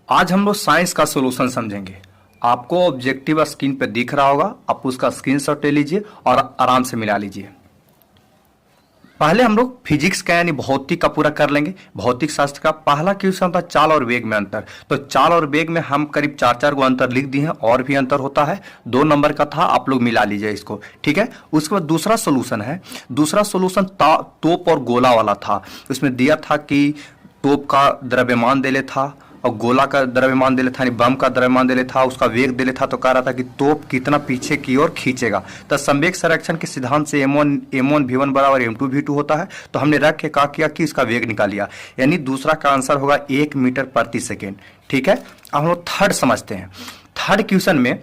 आज हम लोग साइंस का सॉल्यूशन समझेंगे। आपको ऑब्जेक्टिव स्क्रीन पे दिख रहा होगा, आप उसका स्क्रीनशॉट ले लीजिए और आराम से मिला लीजिए। पहले हम लोग फिजिक्स का यानी भौतिक का पूरा कर लेंगे। भौतिक शास्त्र का पहला क्वेश्चन था चाल और वेग में अंतर। तो चाल और वेग में हम करीब 4-4 गो अंतर लिख दिए हैं, और भी अंतर होता है। 2 नंबर का था, आप लोग मिला लीजिए इसको, ठीक है। उसके बाद दूसरा सोल्यूशन है। दूसरा सोल्यूशन तोप और गोला वाला था। उसमें दिया था कि तोप का द्रव्यमान दे ले था और गोला का द्रव्यमान दे ले था, बम का द्रव्यमान दे ले था, उसका वेग दे ले था। तो कह रहा था कि तोप कितना पीछे की ओर खींचेगा। तो संवेग संरक्षण के सिद्धांत से m1 v1 बराबर m2 v2 होता है। तो हमने रख के क्या किया कि इसका वेग निकाल लिया, यानी दूसरा का आंसर होगा 1 मीटर प्रति सेकेंड, ठीक है। अब हम लोग थर्ड समझते हैं। थर्ड क्वेश्चन में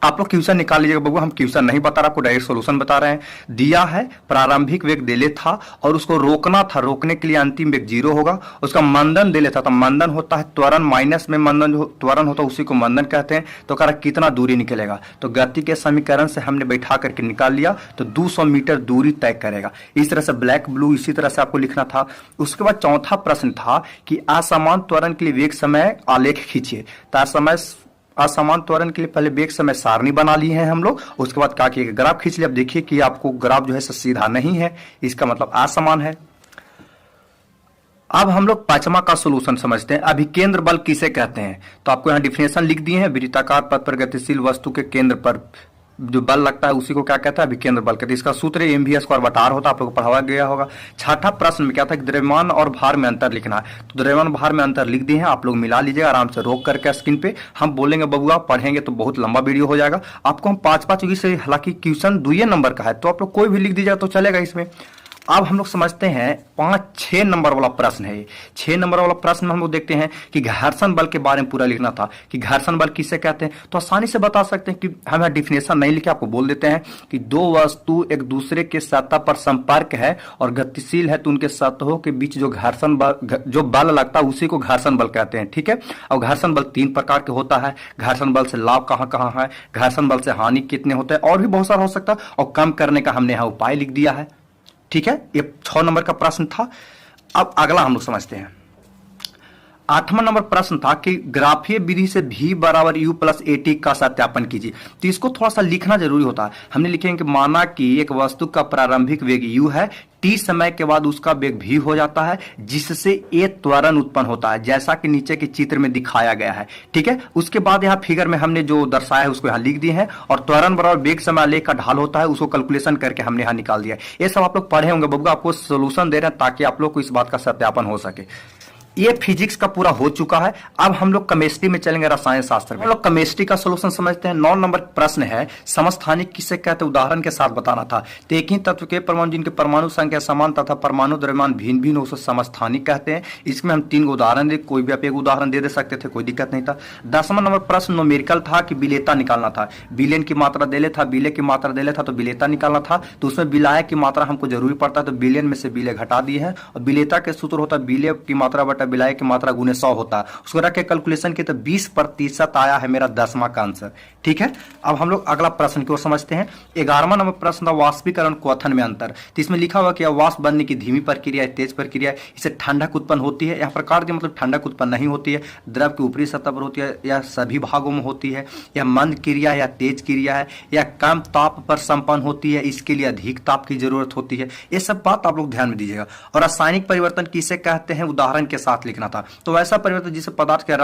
आप लोग क्वेश्चन निकाल लीजिएगा। बबू हम क्वेश्चन नहीं बता रहा, आपको डायरेक्ट सॉल्यूशन बता रहे हैं। दिया है प्रारंभिक वेग दे ले था और उसको रोकना था, रोकने के लिए अंतिम वेग 0 होगा। उसका मंदन दे लेता था, मंदन होता है त्वरण, माइनस में मंदन जो त्वरण होता है उसी को मंदन कहते हैं। तो कह रहा कितना दूरी निकलेगा, तो गति के समीकरण से हमने बैठा करके निकाल लिया। तो 200 मीटर दूरी तय करेगा। इस तरह से ब्लैक ब्लू इसी तरह से आपको लिखना था। उसके बाद चौथा प्रश्न था कि असमान त्वरण के लिए वेग समय आलेख खींचिए। असमान त्वरण के लिए पहले वेग समय सारणी बना ली है हम लोग। उसके बाद क्या किया, ग्राफ खींच लिया। अब देखिए कि आपको ग्राफ जो है सीधा नहीं है, इसका मतलब असमान है। अब हम लोग पांचवा का सॉल्यूशन समझते हैं। अभिकेंद्र बल किसे कहते हैं, तो आपको यहाँ डिफिनेशन लिख दिए हैं। वृत्ताकार पथ पर गतिशील वस्तु के केंद्र पर जो बल लगता है उसी को क्या कहता है, अभिकेंद्र बल कहते हैं। इसका सूत्र mv² होता है, आप लोग को पढ़ाया गया होगा। छठा प्रश्न में क्या था कि द्रव्यमान और भार में अंतर लिखना है। तो द्रव्यमान भार में अंतर लिख दिए हैं, आप लोग मिला लीजिएगा आराम से रोक करके स्क्रीन पे। हम बोलेंगे बबुआ, पढ़ेंगे तो बहुत लंबा वीडियो हो जाएगा। आपको हम 5-5 से, हालांकि क्वेश्चन 2 नंबर का है तो आप लोग कोई भी लिख दीजिएगा तो चलेगा इसमें। अब हम लोग समझते हैं 5-6 नंबर वाला प्रश्न है। 6 नंबर वाला प्रश्न में हम लोग देखते हैं कि घर्षण बल के बारे में पूरा लिखना था कि घर्षण बल किसे कहते हैं। तो आसानी से बता सकते हैं कि हमें डिफिनेशन नहीं लिखे, आपको बोल देते हैं कि दो वस्तु एक दूसरे के सतह पर संपर्क है और गतिशील है, तो उनके सतहों के बीच जो घर्षण बल जो बल लगता है उसी को घर्षण बल कहते हैं, ठीक है। और घर्षण बल 3 प्रकार के होता है। घर्षण बल से लाभ कहाँ कहाँ है, घर्षण बल से हानि कितने होते हैं, और भी बहुत सारा हो सकता है। और कम करने का हमने यहाँ उपाय लिख दिया है, ठीक है। ये 6 नंबर का प्रश्न था। अब अगला हम लोग समझते हैं। 8वां नंबर प्रश्न था कि ग्राफीय विधि से v बराबर u प्लस at का सत्यापन कीजिए। तो इसको थोड़ा सा लिखना जरूरी होता है। हमने लिखेंगे कि माना कि एक वस्तु का प्रारंभिक वेग u है, t समय के बाद उसका वेग v हो जाता है, जिससे a त्वरण उत्पन्न होता है, जैसा कि नीचे के चित्र में दिखाया गया है, ठीक है। उसके बाद यहाँ फिगर में हमने जो दर्शाया है उसको यहाँ लिख दिए हैं। और त्वरण बराबर वेग समय आलेख का ढाल होता है, उसको कैलकुलेशन करके हमने यहाँ निकाल दिया। ये सब आप लोग पढ़े होंगे बबुआ, आपको सोल्यूशन दे रहे हैं ताकि आप लोग को इस बात का सत्यापन हो सके। ये फिजिक्स का पूरा हो चुका है। अब हम लोग केमिस्ट्री में चलेंगे, रसायन शास्त्र में। हम लोग केमिस्ट्री का सॉल्यूशन समझते हैं। 9 नंबर प्रश्न है, समस्थानिक किसे कहते हैं, उदाहरण के साथ बताना था। तो एक ही तत्व के परमाणु जिनके परमाणु संख्या समान तथा परमाणु द्रव्यमान भिन्न भिन्न, उसे समस्थानिक कहते हैं। इसमें हम 3 उदाहरण दे, कोई भी आप एक उदाहरण दे सकते थे, कोई दिक्कत नहीं था। 10वां नंबर प्रश्न न्यूमेरिकल था कि विलेयता निकालना था। विलेन की मात्रा दे ले था, विलेय की मात्रा दे ले था, तो विलेयता निकालना था। तो उसमें विलायक की मात्रा हमको जरूरी पड़ता है, तो विलेन में से विलेय घटा दिए हैं। और विलेयता के सूत्र होता है विलेय की मात्रा बटा विलायक की मात्रा गुने 100 होता है। उसको रख के कैलकुलेशन की तो 20% आया है मेरा 10वां का आंसर, ठीक है। अब हम लोग अगला प्रश्न की ओर समझते हैं। 11वां नंबर प्रश्न था वाष्पीकरण क्वथन में अंतर। तो इसमें लिखा हुआ कि वाष्प बनने की धीमी प्रक्रिया है, तेज प्रक्रिया है, इससे ठंडक उत्पन्न होती है। यहाँ प्रकार के मतलब ठंडक उत्पन्न नहीं होती है, द्रव की ऊपरी सतह पर होती है, या सभी भागों में होती है, या मंद क्रिया है या तेज क्रिया है, या कम ताप पर संपन्न होती है, इसके लिए अधिक ताप की जरूरत होती है। ये सब बात आप लोग ध्यान में दीजिएगा। और रासायनिक परिवर्तन किसे कहते हैं, उदाहरण के साथ लिखना था। तो वैसा परिवर्तन जिससे पदार्थ के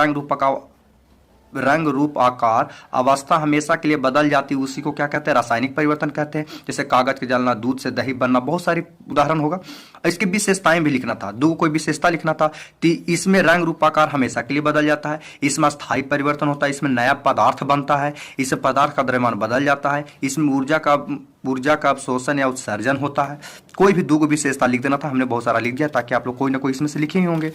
रंग रूप आकार अवस्था हमेशा के लिए बदल जाती है, उसी को क्या कहते हैं, रासायनिक परिवर्तन कहते हैं। जैसे कागज के जलना, दूध से दही बनना, बहुत सारी उदाहरण होगा। इसकी विशेषताएं भी लिखना था, 2 कोई विशेषता लिखना था। तो इसमें रंग रूप आकार हमेशा के लिए बदल जाता है, इसमें स्थायी परिवर्तन होता है, इसमें नया पदार्थ बनता है, इससे पदार्थ का द्रव्यमान बदल जाता है, इसमें ऊर्जा का अवशोषण या उत्सर्जन होता है। कोई भी 2 विशेषता लिख देना था, हमने बहुत सारा लिख दिया ताकि आप लोग कोई ना कोई इसमें से लिखे ही होंगे।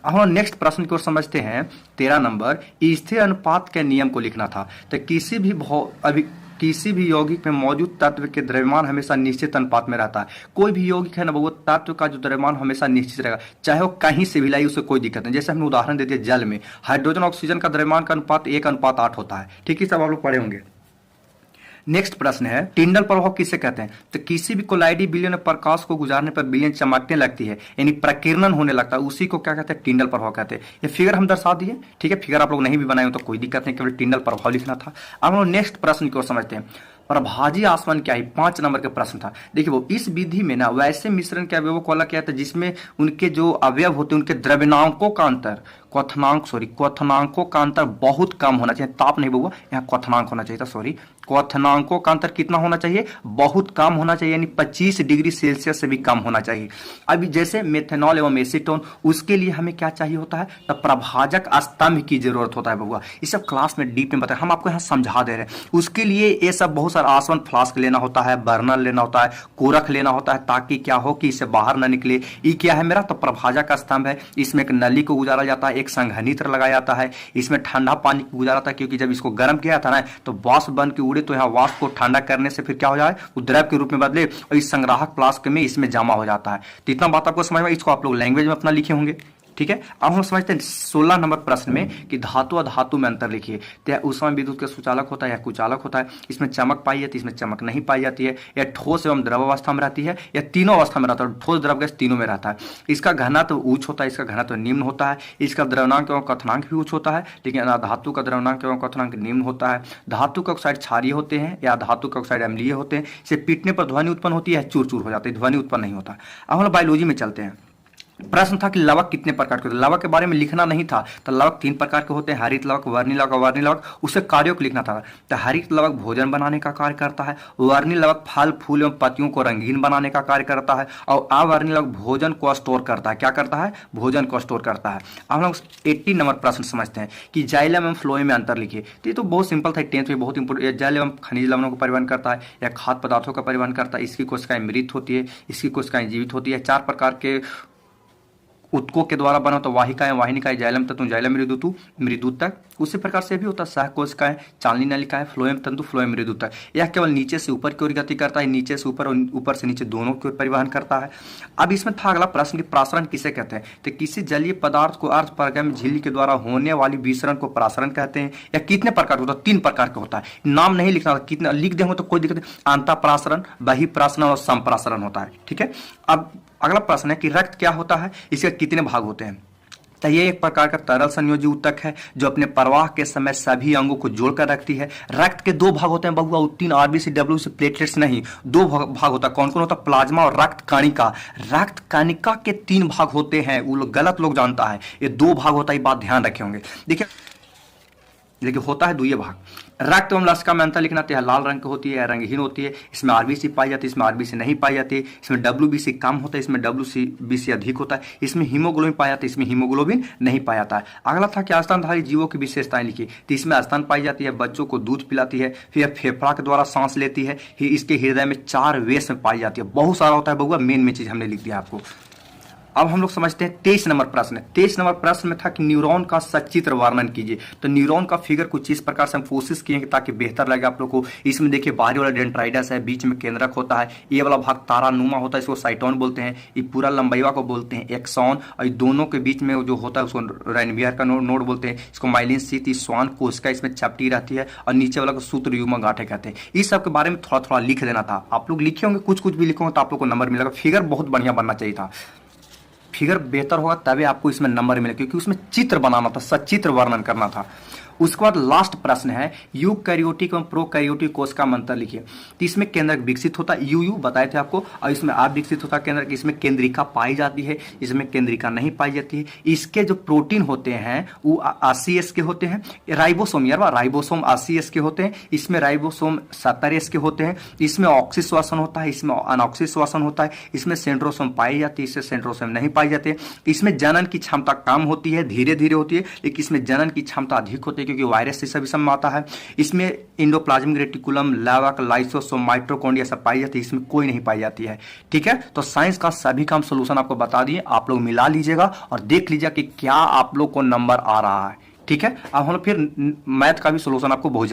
अब हम नेक्स्ट प्रश्न की ओर समझते हैं। 13 नंबर स्थिर अनुपात के नियम को लिखना था। तो किसी भी यौगिक में मौजूद तत्व के द्रव्यमान हमेशा निश्चित अनुपात में रहता है। कोई भी यौगिक है ना, वो तत्व का जो द्रव्यमान हमेशा निश्चित रहेगा, चाहे वो कहीं से भी लाई, उससे कोई दिक्कत नहीं। जैसे हमने उदाहरण दे दिया, जल में हाइड्रोजन ऑक्सीजन का द्रव्यमान का अनुपात 1:8 होता है, ठीक है। सब आप लोग पढ़े होंगे। नेक्स्ट प्रश्न है टिंडल प्रभाव किसे कहते हैं? तो किसी भी कोलाइडी बिलियन प्रकाश को गुजारने पर बिलियन चमकने लगती है, यानी प्रकीर्णन होने लगता है, उसी को क्या कहते हैं? टिंडल प्रभाव कहते हैं। ये फिगर हम दर्शा दिए, ठीक है। फिगर आप लोग नहीं भी बनाए हो तो कोई दिक्कत नहीं, केवल टिंडल प्रभाव लिखना था। अब हम लोग नेक्स्ट प्रश्न की ओर समझते हैं। प्रभाजी आसवन क्या है? 5 नंबर का प्रश्न था। देखिए वो इस विधि में ना वैसे मिश्रण के अवयवों को अलग किया था जिसमें उनके जो अवयव होते हैं उनके द्रव्यनांकों का अंतर क्वथनांकों का अंतर बहुत कम होना चाहिए। ताप नहीं बउआ, यहाँ क्वथनांक होना चाहिए था, सॉरी। क्वथनांकों का अंतर कितना होना चाहिए? बहुत कम होना चाहिए, यानी 25 डिग्री सेल्सियस से भी कम होना चाहिए। अभी जैसे मेथनॉल एवं एसीटोन, उसके लिए हमें क्या चाहिए होता है? तो प्रभाजक स्तंभ की जरूरत होता है बउआ। ये सब क्लास में डीप में बताया, हम आपको यहाँ समझा दे रहे हैं। उसके लिए ये सब बहुत सारा आसवन फ्लास्क लेना होता है, बर्नर लेना होता है, कोरक लेना होता है, ताकि क्या हो कि इसे बाहर ना निकले। ये क्या है मेरा? तो प्रभाजक स्तंभ है। इसमें एक नली को गुजारा जाता है, एक संघनित्र लगाया जाता है, इसमें ठंडा पानी को गुजारा था, क्योंकि जब इसको गर्म किया था ना तो वाष्प बन के उड़े, तो यहाँ वाष्प को ठंडा करने से फिर क्या हो जाए? वो द्रव के रूप में बदले और इस संग्राहक फ्लास्क में इसमें जमा हो जाता है। तो इतना बात आपको समझ में, इसको आप लोग लैंग्वेज में अपना लिखे होंगे, ठीक है। अब हम समझते हैं 16 नंबर प्रश्न में कि धातु और धातु में अंतर लिखिए। तो ऊष्मा विद्युत का सुचालक होता है या कुचालक होता है? इसमें चमक पाई जाती है, इसमें चमक नहीं पाई जाती है। या ठोस एवं द्रव अवस्था में रहती है, या तीनों अवस्था में रहता है? ठोस द्रव गैस तीनों में रहता है। इसका घनत्व उच्च होता है, इसका घनत्व निम्न होता है। इसका द्रव्यनांक एवं क्वथनांक भी उच्च होता है, लेकिन धातु का द्रव्यनांक एवं क्वथनांक निम्न होता है। धातु का ऑक्साइड क्षारीय होते हैं या धातु का ऑक्साइड अम्लीय होते हैं। इसे पीटने पर ध्वनि उत्पन्न होती है, चूर चूर हो जाती है, ध्वनि उत्पन्न नहीं होता। अब हम लोग बायोलॉजी में चलते हैं। प्रश्न था कि लवक कितने प्रकार के होते हैं? लवक के बारे में लिखना नहीं था, तो लवक 3 प्रकार के होते हैं, हरित लवक, वर्णी लवक और वर्णी लवक। उससे कार्यों को लिखना था। तो हरित लवक भोजन बनाने का कार्य करता है, वर्णी लवक फल फूल एवं पत्तियों को रंगीन बनाने का कार्य करता है, और अवर्णी लवक भोजन को स्टोर करता है। क्या करता है? भोजन को स्टोर करता है। हम लोग 80 नंबर प्रश्न समझते हैं कि जाइलम एवं फ्लोएम में अंतर लिखिए। तो ये तो बहुत सिंपल था, 10th में बहुत इंपोर्टेंट। जाइलम एवं खनिज लवणों को परिवहन करता है या खाद्य पदार्थों का परिवहन करता है। इसकी कोशिकाएं मृत होती है, इसकी कोशिकाएं जीवित होती है। 4 प्रकार के उत्कों के द्वारा बना, तो वाहिकाएं, वाहिनिकाएं, जाइलम तंतु, जाइलम मृदुतक। उसी प्रकार से भी होता है सहकोशिकाएं, चालनी नलिकाएं, फ्लोएम तंतु, फ्लोएम मृदुतक। यह केवल नीचे से ऊपर की ओर गति करता है, नीचे से ऊपर और ऊपर से नीचे दोनों की ओर परिवहन करता है। अब इसमें था अगला प्रश्न कि प्रासरण किसे कहते हैं? तो किसी जलीय पदार्थ को अर्ध पारगम्य झिल्ली के द्वारा होने वाली विसरण को प्रासरण कहते हैं। या कितने प्रकार का होता है? 3 प्रकार का होता है। नाम नहीं लिखना, कितना लिख देंगे तो कोई दिक्कत नहीं। अंतःप्रासरण, बहिःप्रासरण और संप्रासरण होता है, ठीक है। अब अगला प्रश्न है कि रक्त क्या होता है? इसके कितने भाग होते हैं? तो ये एक प्रकार का तरल संयोजी ऊतक है जो अपने प्रवाह के समय सभी अंगों को जोड़कर रखती है। रक्त के 2 भाग होते हैं बहुआ, 3 आरबीसी डब्ल्यूसी प्लेटलेट्स नहीं, 2 भाग होता है। कौन कौन होता है? प्लाज्मा और रक्त कणिका। रक्त कणिका के 3 भाग होते हैं, वो लोग गलत लोग जानता है, ये 2 भाग होता है, ये बात ध्यान रखे होंगे। देखिए लेकिन होता है 2 भाग। रक्त एवं लसिका में अंतर लिखना, है लाल रंग की होती है या रंगहीन होती है। इसमें आरबीसी पाई जाती है, इसमें आरबीसी नहीं पाई जाती है। इसमें डब्ल्यूबीसी कम होता है, इसमें डब्ल्यूबीसी अधिक होता है। इसमें हीमोग्लोबिन पाया जाता है, इसमें हीमोग्लोबिन नहीं पाया जाता है। अगला था कि स्तनधारी जीवों की विशेषताएं लिखी। तो इसमें स्तन पाई जाती है, बच्चों को दूध पिलाती है, फिर फेफड़ा के द्वारा सांस लेती है, इसके हृदय में 4 वेश में पाई जाती है। बहुत सारा होता है बउआ, मेन चीज हमने लिख दिया आपको। अब हम लोग समझते हैं 23 नंबर प्रश्न। 23 नंबर प्रश्न में था कि न्यूरॉन का सचित्र वर्णन कीजिए। तो न्यूरॉन का फिगर कुछ इस प्रकार से हम कोशिश किए ताकि बेहतर लगे आप लोग को। इसमें देखिए बाहरी वाला डेंड्राइटस है, बीच में केंद्रक होता है, ये वाला भाग तारानुमा होता है, इसको साइटोन बोलते हैं। ये पूरा लंबाईवा को बोलते हैं एक्सॉन, और दोनों के बीच में जो होता है उसको रैनवियर का नोड बोलते हैं। इसको माइलिन शीत, श्वान कोशिका इसमें चपटी रहती है, और नीचे वाला को सूत्रयुग्म गांठे कहते हैं। इस सब के बारे में थोड़ा थोड़ा लिख देना था। आप लोग लिखे होंगे, कुछ भी लिखे होंगे तो आप लोग को नंबर मिलेगा। फिगर बहुत बढ़िया बनना चाहिए था, फिगर बेहतर होगा तभी आपको इसमें नंबर मिले, क्योंकि उसमें चित्र बनाना था, सचित्र वर्णन करना था। उसके बाद लास्ट प्रश्न है यूकैरियोटिक एवं प्रोकैरियोटिक कोशिका में अंतर लिखिए। तो इसमें केंद्रक विकसित होता है, यू बताए थे आपको, और इसमें आप विकसित होता है केंद्रक। इसमें केंद्रिका पाई जाती है, इसमें केंद्रिका नहीं पाई जाती है। इसके जो प्रोटीन होते हैं वो आरसीएस के होते हैं। राइबोसोम राइबोसोम आरसीएस के होते हैं, इसमें राइबोसोम 70S के होते हैं। इसमें ऑक्सीश्वासन होता है, इसमें अनऑक्सीश्वासन होता है। इसमें सेंट्रोसोम पाई जाती है, इससे सेंट्रोसोम नहीं पाई जाती है। इसमें जनन की क्षमता कम होती है, धीरे धीरे होती है, लेकिन इसमें जनन की क्षमता अधिक होती है क्योंकि वायरस से सभी में आता है। इसमें इंडोप्लाज्मिक रेटिकुलम, लावक, लाइसोसोम, माइटोकॉन्ड्रिया सब पाई जाती है, इसमें कोई नहीं पाई जाती है। ठीक है, तो साइंस का सभी काम सोल्यूशन आपको बता दिए, आप लोग मिला लीजिएगा और देख लीजिएगा कि क्या आप लोग को नंबर आ रहा है। ठीक है, अब हम लोग फिर मैथ का भी सोल्यूशन आपको बहुत